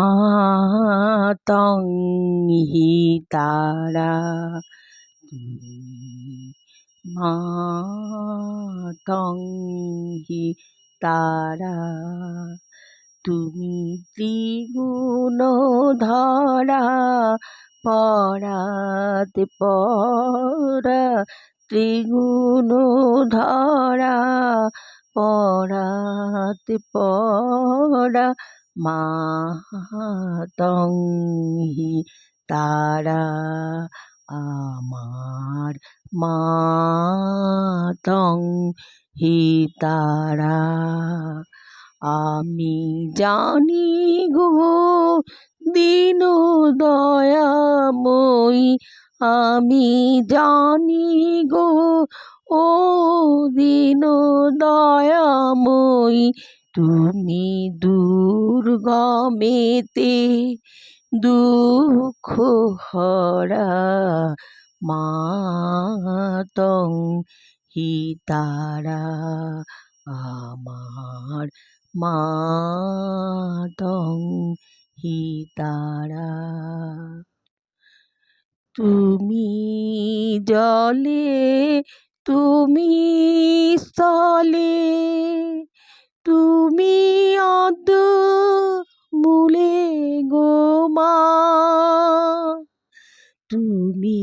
মাতং হি তারা মাতং হি তারা তুমি ত্রিগুণধরা পরাতে পরা ত্রিগুণধরা পরাতে পরা মাতং হি তারা আমার মাতং হি তারা। আমি জানি গো দীন দয়াময়ী, আমি জানি গো ও দীন দয়াময়ী, তুমি দুর্গমেতে দুঃখ হরা মাতং হি তারা। আমার মাতং হি তারা। তুমি জলে তুমি স্থলে তুমি অদ্য মূলে গো মা, তুমি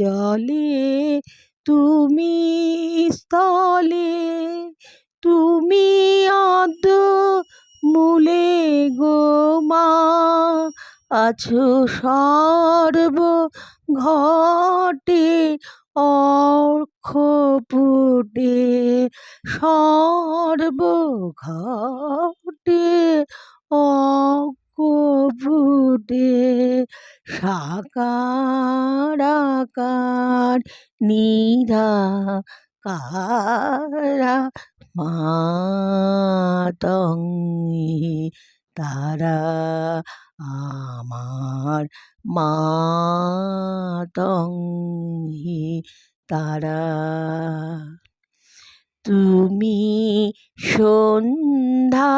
জলে তুমি স্থলে তুমি অদ্য মূলে গো মা, আছো সর্ব ঘটে অক্ষপুটে সর্ব ঘটে অক্ষপুটে সাকার আকার নিরাকার মাতং হি তারা। আমার মাতং হি তারা। তুমি সন্ধ্যা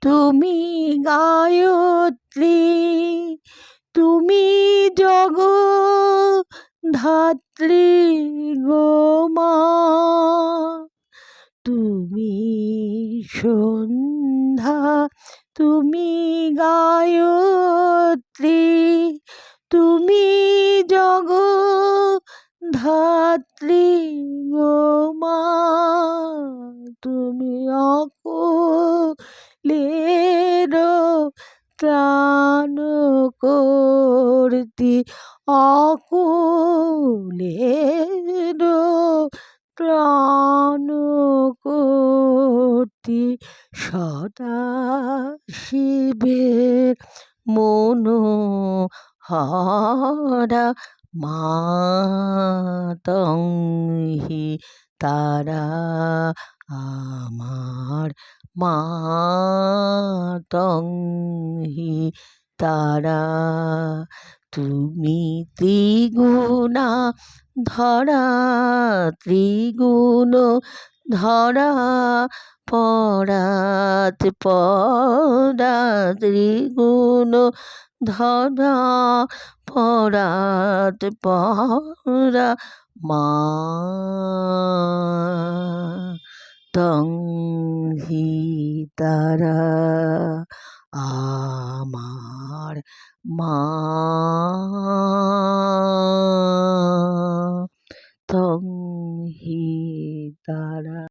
তুমি গায়ত্রী তুমি জগদ্ধাত্রী গো মা, তুমি সন্ধ্যা তুমি গায়ত্রী তুমি জগদ্ধাত্রী গো মা, তুমি অকুলের ত্রাণ করতে অকুলের ত্রাণ করতে সদা শিবের মনোহরা মাতং হি তারা। আমার মাতং হি তারা। তুমি ত্রিগুণা ধরা ত্রিগুণ ধরা পরাতে পরা ত্রিগুণ ধরা পরাতে পরা মাতং হি তারা। আমার মাতং হি তারা।